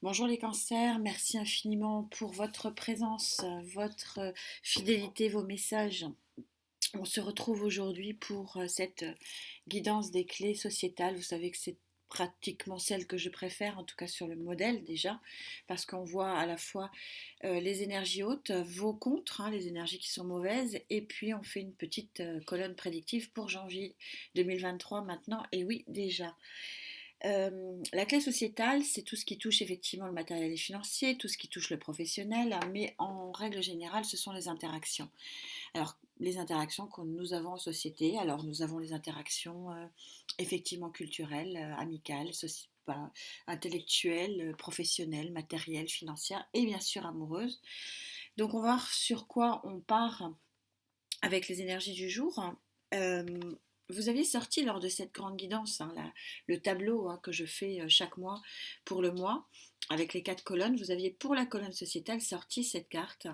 Bonjour les cancers, merci infiniment pour votre présence, votre fidélité, vos messages. On se retrouve aujourd'hui pour cette guidance des clés sociétales. Vous savez que c'est pratiquement celle que je préfère, en tout cas sur le modèle déjà, parce qu'on voit à la fois les énergies hautes, vos contres, hein, les énergies qui sont mauvaises, et puis on fait une petite colonne prédictive pour janvier 2023 maintenant, et oui déjà. La clé sociétale, c'est tout ce qui touche effectivement le matériel et financier, tout ce qui touche le professionnel, hein, mais en règle générale, ce sont les interactions. Alors, les interactions que nous avons en société, alors nous avons les interactions effectivement culturelles, amicales, voilà, intellectuelles, professionnelles, matérielles, financières et bien sûr amoureuses. Donc, on va voir sur quoi on part avec les énergies du jour. Euh, Vous aviez sorti lors de cette grande guidance, hein, le tableau, hein, que je fais chaque mois pour le mois, avec les 4 colonnes. Vous aviez pour la colonne sociétale sorti cette carte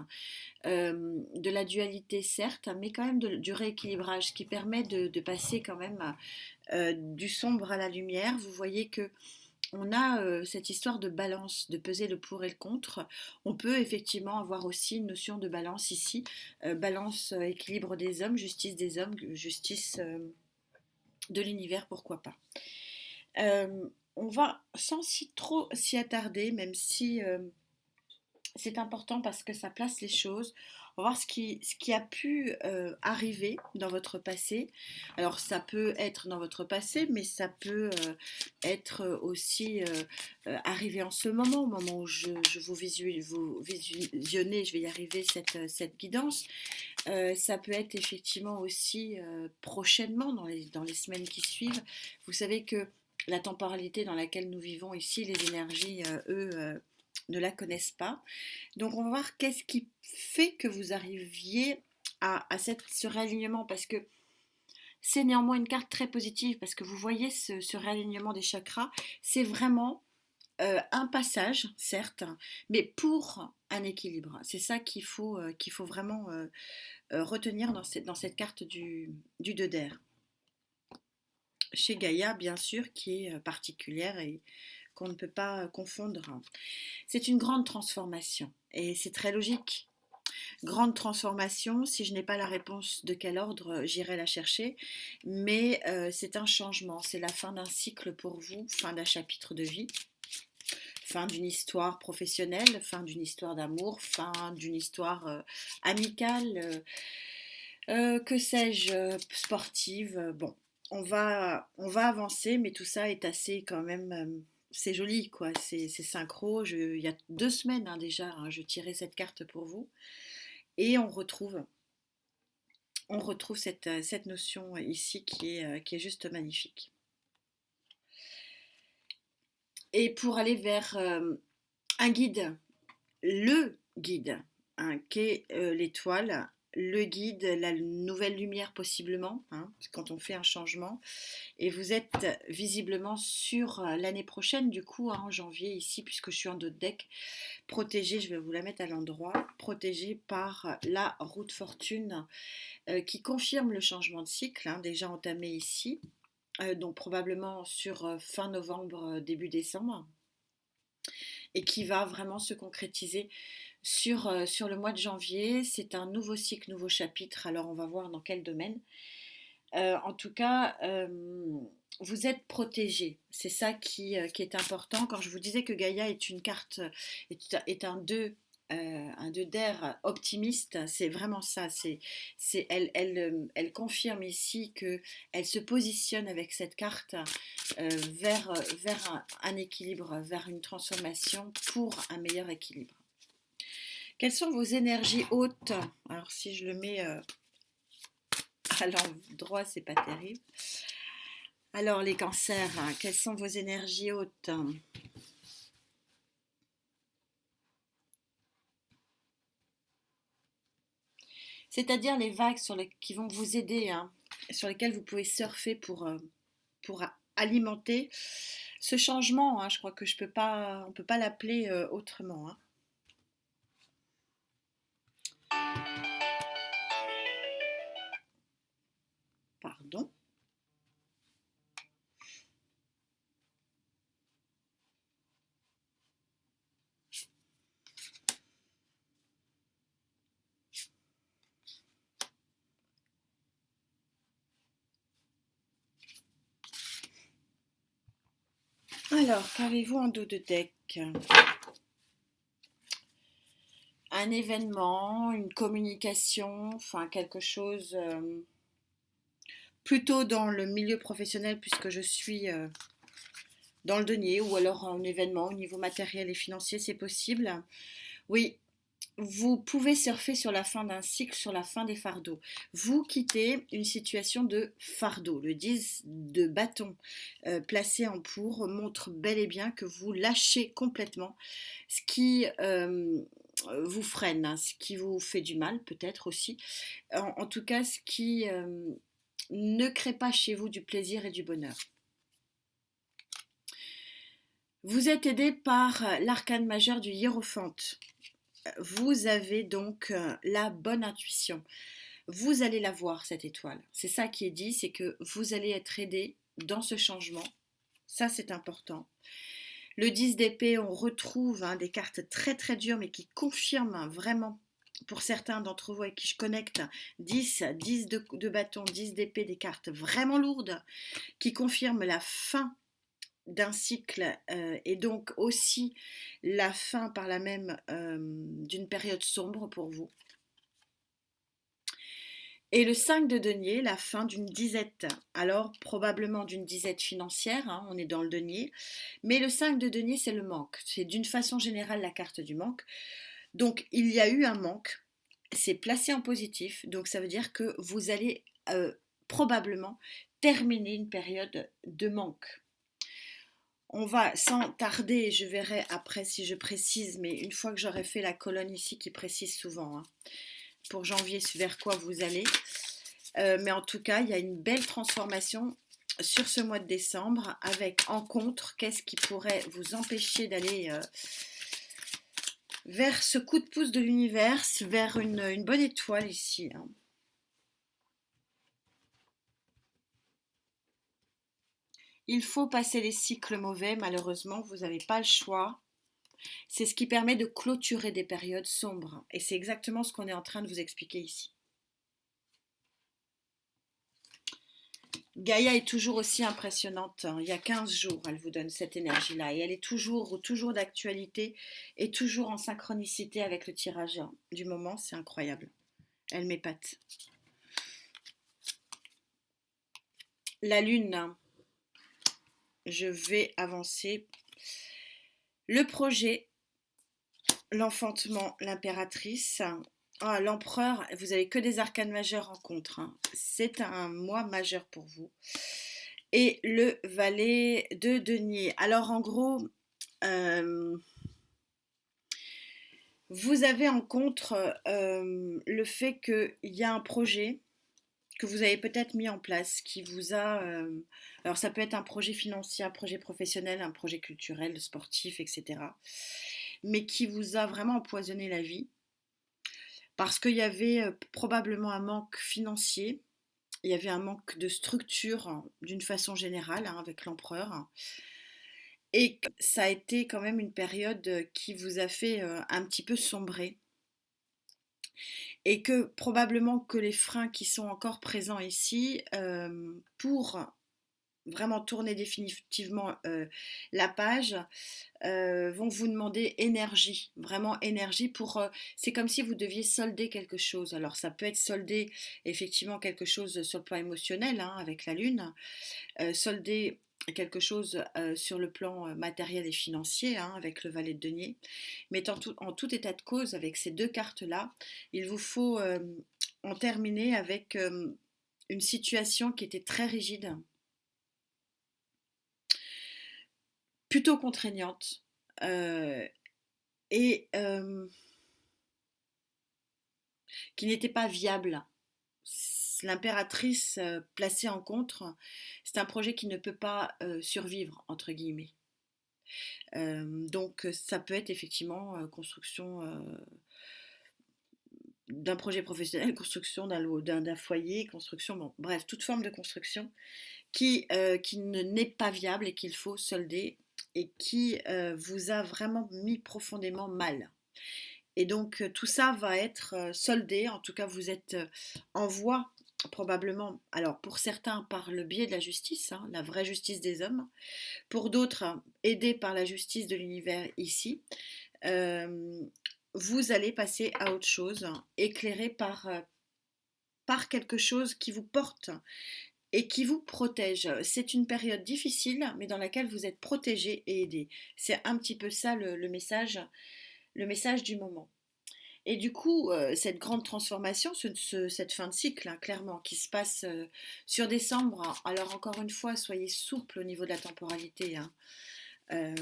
de la dualité, certes, mais quand même du rééquilibrage qui permet de passer quand même du sombre à la lumière. Vous voyez que on a cette histoire de balance, de peser le pour et le contre. On peut effectivement avoir aussi une notion de balance ici. Balance, équilibre des hommes, justice des hommes, justice de l'univers, pourquoi pas. On va sans trop s'y attarder, même si c'est important parce que ça place les choses. On va voir ce qui a pu arriver dans votre passé. Alors ça peut être dans votre passé, mais ça peut être aussi arrivé en ce moment, au moment où je vous visionnez, je vais y arriver, cette guidance. Ça peut être effectivement aussi prochainement, dans les semaines qui suivent. Vous savez que la temporalité dans laquelle nous vivons ici, les énergies, ne la connaissent pas. Donc on va voir qu'est-ce qui fait que vous arriviez à ce réalignement, parce que c'est néanmoins une carte très positive, parce que vous voyez ce réalignement des chakras, c'est vraiment un passage, certes, mais pour un équilibre. C'est ça qu'il faut vraiment retenir dans cette carte du 2 d'air. Chez Gaïa, bien sûr, qui est particulière et qu'on ne peut pas confondre. C'est une grande transformation et c'est très logique. Grande transformation, si je n'ai pas la réponse de quel ordre, j'irai la chercher, mais c'est un changement, c'est la fin d'un cycle pour vous, fin d'un chapitre de vie, fin d'une histoire professionnelle, fin d'une histoire d'amour, fin d'une histoire amicale, que sais-je, sportive. Bon, on va avancer, mais tout ça est assez quand même. C'est joli, quoi. C'est synchro. Il y a 2 semaines, hein, déjà, hein, je tirais cette carte pour vous. Et on retrouve cette notion ici qui est juste magnifique. Et pour aller vers un guide, le guide, hein, qu'est l'étoile, le guide, la nouvelle lumière possiblement, hein, quand on fait un changement. Et vous êtes visiblement sur l'année prochaine, du coup, hein, en janvier ici, puisque je suis en 2 deck, protégée, je vais vous la mettre à l'endroit, protégée par la roue de fortune qui confirme le changement de cycle, hein, déjà entamé ici, donc probablement sur fin novembre, début décembre, et qui va vraiment se concrétiser sur le mois de janvier. C'est un nouveau cycle, nouveau chapitre, alors on va voir dans quel domaine. En tout cas, vous êtes protégé. C'est ça qui est important. Quand je vous disais que Gaïa est une carte, est un 2 d'air optimiste, c'est vraiment ça. Elle confirme ici qu'elle se positionne avec cette carte vers un équilibre, vers une transformation pour un meilleur équilibre. Quelles sont vos énergies hautes? Alors si je le mets à l'endroit, c'est pas terrible. Alors les cancers, quelles sont vos énergies hautes? C'est-à-dire les vagues qui vont vous aider, hein, sur lesquelles vous pouvez surfer pour alimenter ce changement, hein. Je crois que on ne peut pas l'appeler autrement, hein. Pardon. Alors, qu'avez-vous en dos de deck? Un événement, une communication, enfin quelque chose plutôt dans le milieu professionnel puisque je suis dans le denier, ou alors un événement au niveau matériel et financier, c'est possible. Oui, vous pouvez surfer sur la fin d'un cycle, sur la fin des fardeaux. Vous quittez une situation de fardeau. Le 10 de bâton placé en pour montre bel et bien que vous lâchez complètement ce qui vous freine, hein, ce qui vous fait du mal peut-être aussi. En tout cas, ce qui ne crée pas chez vous du plaisir et du bonheur. Vous êtes aidé par l'arcane majeur du hiérophante. Vous avez donc la bonne intuition. Vous allez la voir, cette étoile. C'est ça qui est dit, c'est que vous allez être aidé dans ce changement. Ça, c'est important. Le 10 d'épée, on retrouve des cartes très très dures, mais qui confirment vraiment, pour certains d'entre vous avec qui je connecte, 10 de bâton, 10 d'épée, des cartes vraiment lourdes, qui confirment la fin d'un cycle et donc aussi la fin par là même d'une période sombre pour vous. Et le 5 de denier, la fin d'une disette. Alors probablement d'une disette financière, hein, on est dans le denier, mais le 5 de denier c'est le manque. C'est d'une façon générale la carte du manque. Donc il y a eu un manque, c'est placé en positif, donc ça veut dire que vous allez probablement terminer une période de manque. On va sans tarder, je verrai après si je précise, mais une fois que j'aurai fait la colonne ici qui précise souvent, hein, pour janvier vers quoi vous allez. Mais en tout cas, il y a une belle transformation sur ce mois de décembre avec en contre, qu'est-ce qui pourrait vous empêcher d'aller vers ce coup de pouce de l'univers, vers une bonne étoile ici, hein. Il faut passer les cycles mauvais, malheureusement, vous n'avez pas le choix. C'est ce qui permet de clôturer des périodes sombres. Et c'est exactement ce qu'on est en train de vous expliquer ici. Gaïa est toujours aussi impressionnante. Il y a 15 jours, elle vous donne cette énergie-là. Et elle est toujours d'actualité et toujours en synchronicité avec le tirage du moment. C'est incroyable. Elle m'épate. La lune. Je vais avancer. Le projet, l'enfantement, l'impératrice. Ah, l'empereur, vous n'avez que des arcanes majeurs en contre, hein. C'est un mois majeur pour vous. Et le valet de denier. Alors en gros, vous avez en contre le fait qu'il y a un projet que vous avez peut-être mis en place, qui vous a... alors ça peut être un projet financier, un projet professionnel, un projet culturel, sportif, etc. Mais qui vous a vraiment empoisonné la vie. Parce qu'il y avait probablement un manque financier, il y avait un manque de structure d'une façon générale avec l'empereur. Et ça a été quand même une période qui vous a fait un petit peu sombrer. Et que probablement que les freins qui sont encore présents ici, pour vraiment tourner définitivement la page, vont vous demander énergie, vraiment énergie pour... c'est comme si vous deviez solder quelque chose. Alors ça peut être solder effectivement quelque chose sur le plan émotionnel, hein, avec la lune, solder quelque chose sur le plan matériel et financier, hein, avec le valet de denier. Mais en tout état de cause, avec ces deux cartes-là, il vous faut en terminer avec une situation qui était très rigide, plutôt contraignante, et qui n'était pas viable. L'impératrice placée en contre, c'est un projet qui ne peut pas survivre, entre guillemets. Donc ça peut être effectivement construction d'un projet professionnel, construction d'un foyer, construction, bon, bref, toute forme de construction qui n'est pas viable et qu'il faut solder et qui vous a vraiment mis profondément mal. Et donc tout ça va être soldé, en tout cas vous êtes en voie probablement, alors pour certains par le biais de la justice, hein, la vraie justice des hommes, pour d'autres aidés par la justice de l'univers ici, euh, vous allez passer à autre chose, éclairé par quelque chose qui vous porte et qui vous protège. C'est une période difficile, mais dans laquelle vous êtes protégé et aidé. C'est un petit peu ça le message du moment. Et du coup, cette grande transformation, cette fin de cycle, hein, clairement, qui se passe sur décembre, alors encore une fois, soyez souple au niveau de la temporalité. Hein. Euh,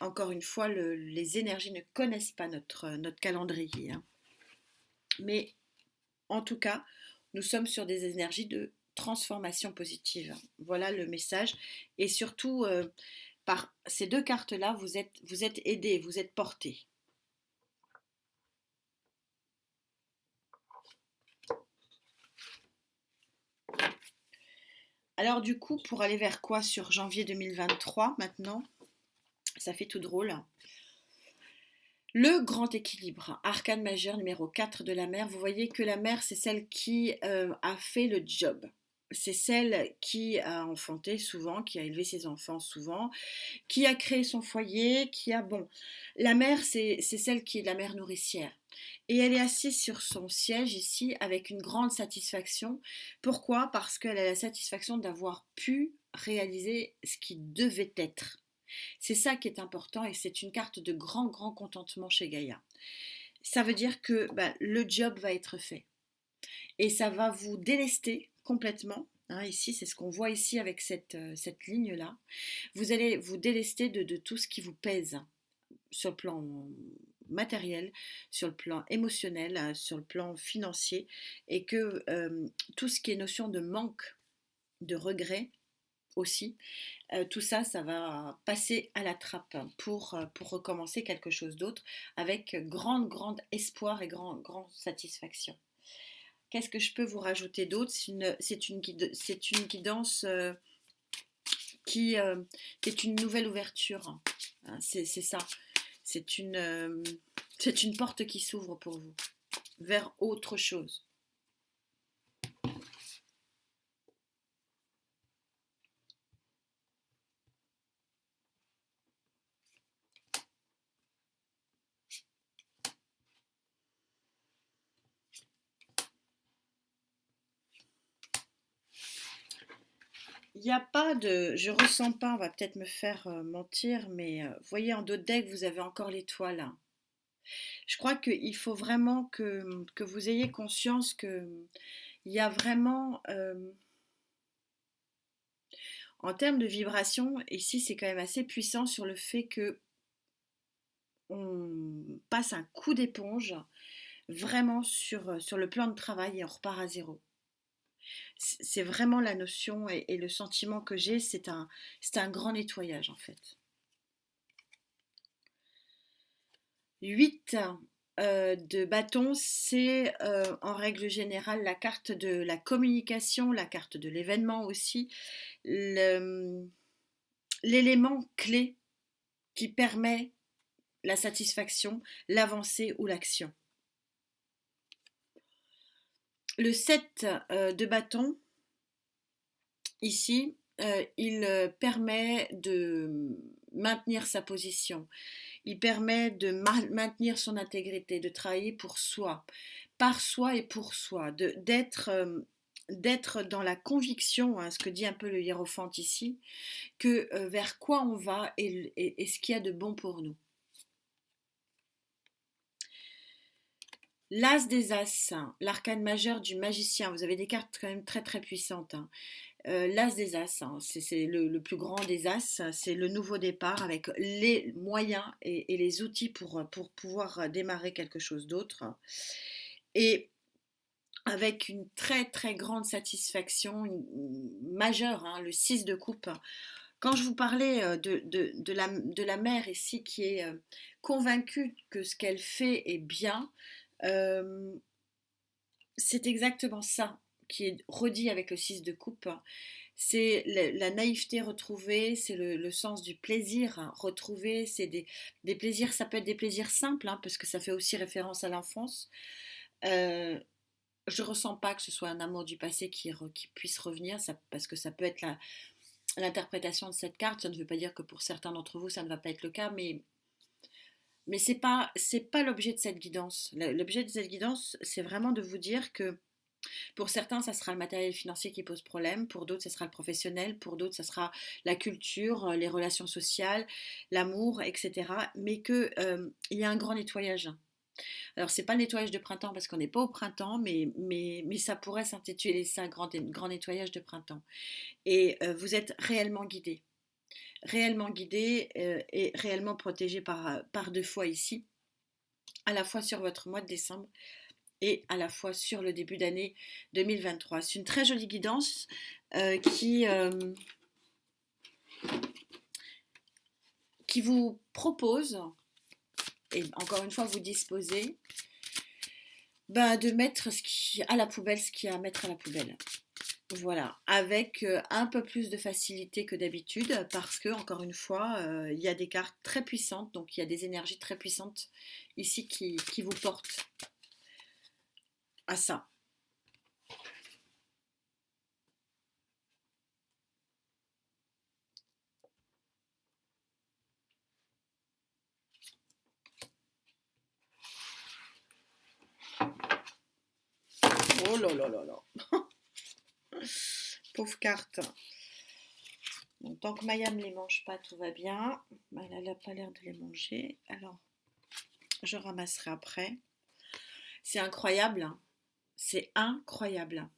Encore une fois, les énergies ne connaissent pas notre calendrier. Hein. Mais en tout cas, nous sommes sur des énergies de transformation positive. Voilà le message. Et surtout, par ces deux cartes-là, vous êtes aidé, vous êtes porté. Alors du coup, pour aller vers quoi sur janvier 2023 maintenant? Ça fait tout drôle. Le grand équilibre, arcane majeur numéro 4 de la mer. Vous voyez que la mère, c'est celle qui a fait le job. C'est celle qui a enfanté souvent, qui a élevé ses enfants souvent, qui a créé son foyer, qui a... Bon, la mère, c'est celle qui est la mère nourricière. Et elle est assise sur son siège ici avec une grande satisfaction. Pourquoi? Parce qu'elle a la satisfaction d'avoir pu réaliser ce qui devait être. C'est ça qui est important et c'est une carte de grand, grand contentement chez Gaïa. Ça veut dire que le job va être fait et ça va vous délester complètement. Hein, ici, c'est ce qu'on voit ici avec cette ligne-là. Vous allez vous délester de tout ce qui vous pèse sur le plan matériel, sur le plan émotionnel, sur le plan financier, et que tout ce qui est notion de manque, de regret aussi, tout ça, ça va passer à la trappe pour recommencer quelque chose d'autre avec grande, grande espoir et grande, grande satisfaction. Qu'est-ce que je peux vous rajouter d'autre? C'est une guidance qui, qui est une nouvelle ouverture. Hein, c'est ça. C'est c'est une porte qui s'ouvre pour vous vers autre chose. Il n'y a pas de... Je ressens pas, on va peut-être me faire mentir, mais vous voyez, en dos de deck, vous avez encore l'étoile. Hein. Je crois qu'il faut vraiment que vous ayez conscience que il y a vraiment, en termes de vibration, ici c'est quand même assez puissant sur le fait que on passe un coup d'éponge vraiment sur le plan de travail et on repart à zéro. C'est vraiment la notion et le sentiment que j'ai, c'est un grand nettoyage en fait. 8 de bâton, c'est en règle générale la carte de la communication, la carte de l'événement aussi, l'élément clé qui permet la satisfaction, l'avancée ou l'action. Le 7 de bâton, ici, il permet de maintenir sa position. Il permet de maintenir son intégrité, de travailler pour soi, par soi et pour soi, d'être dans la conviction, hein, ce que dit un peu le hiérophante ici, que vers quoi on va et ce qu'il y a de bon pour nous. L'As des As, l'arcane majeur du magicien, vous avez des cartes quand même très très puissantes. Hein. L'As des As, hein, c'est le plus grand des As, c'est le nouveau départ avec les moyens et les outils pour pouvoir démarrer quelque chose d'autre. Et avec une très très grande satisfaction majeure, hein, le 6 de coupe. Quand je vous parlais de la mère ici qui est convaincue que ce qu'elle fait est bien, euh, c'est exactement ça qui est redit avec le 6 de coupe. C'est la naïveté retrouvée, c'est le sens du plaisir retrouvé, c'est des plaisirs, ça peut être des plaisirs simples, hein, parce que ça fait aussi référence à l'enfance, euh, je ressens pas que ce soit un amour du passé qui puisse revenir, parce que ça peut être l'interprétation de cette carte. Ça ne veut pas dire que pour certains d'entre vous, ça ne va pas être le cas, mais c'est pas l'objet de cette guidance. L'objet de cette guidance, c'est vraiment de vous dire que pour certains, ça sera le matériel financier qui pose problème, pour d'autres, ça sera le professionnel, pour d'autres, ça sera la culture, les relations sociales, l'amour, etc. Mais qu'il y a un grand nettoyage. Alors, c'est pas le nettoyage de printemps parce qu'on n'est pas au printemps, mais ça pourrait s'intituler ça, grand nettoyage de printemps. Et vous êtes réellement guidé et réellement protégé par deux fois ici, à la fois sur votre mois de décembre et à la fois sur le début d'année 2023. C'est une très jolie guidance qui vous propose, et encore une fois vous disposez, de mettre à la poubelle ce qu'il y a à mettre à la poubelle. Voilà, avec un peu plus de facilité que d'habitude, parce que, encore une fois, il y a des cartes très puissantes, donc il y a des énergies très puissantes ici qui vous portent à ça. Oh là là là là. Pauvre carte. Bon, tant que Maya ne les mange pas, tout va bien. Elle n'a pas l'air de les manger. Alors, je ramasserai après. C'est incroyable, hein. C'est incroyable.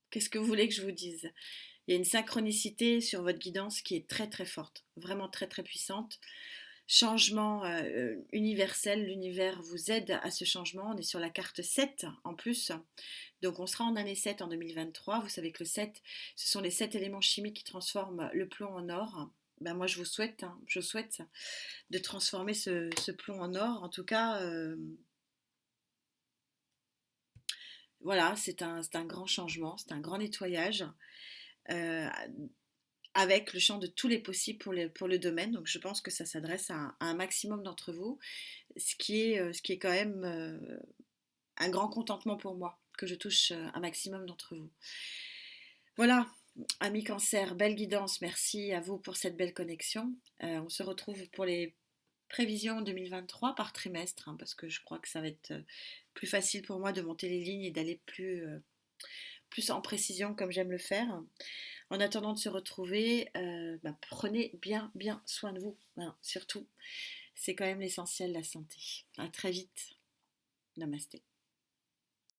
Qu'est-ce que vous voulez que je vous dise? Il y a une synchronicité sur votre guidance qui est très très forte, vraiment très très puissante. Changement universel, l'univers vous aide à ce changement. On est sur la carte 7 en plus, donc on sera en année 7 en 2023. Vous savez que le 7, ce sont les 7 éléments chimiques qui transforment le plomb en or. Moi je vous souhaite, je souhaite de transformer ce plomb en or. En tout cas, voilà, c'est un grand changement, c'est un grand nettoyage. euh, avec le champ de tous les possibles pour le domaine. Donc je pense que ça s'adresse à un maximum d'entre vous, ce qui est quand même un grand contentement pour moi, que je touche un maximum d'entre vous. Voilà, amis Cancer, belle guidance, merci à vous pour cette belle connexion. On se retrouve pour les prévisions 2023 par trimestre, parce que je crois que ça va être plus facile pour moi de monter les lignes et d'aller plus en précision comme j'aime le faire. En attendant de se retrouver, prenez bien, bien soin de vous. Voilà, surtout, c'est quand même l'essentiel, la santé. À très vite. Namasté.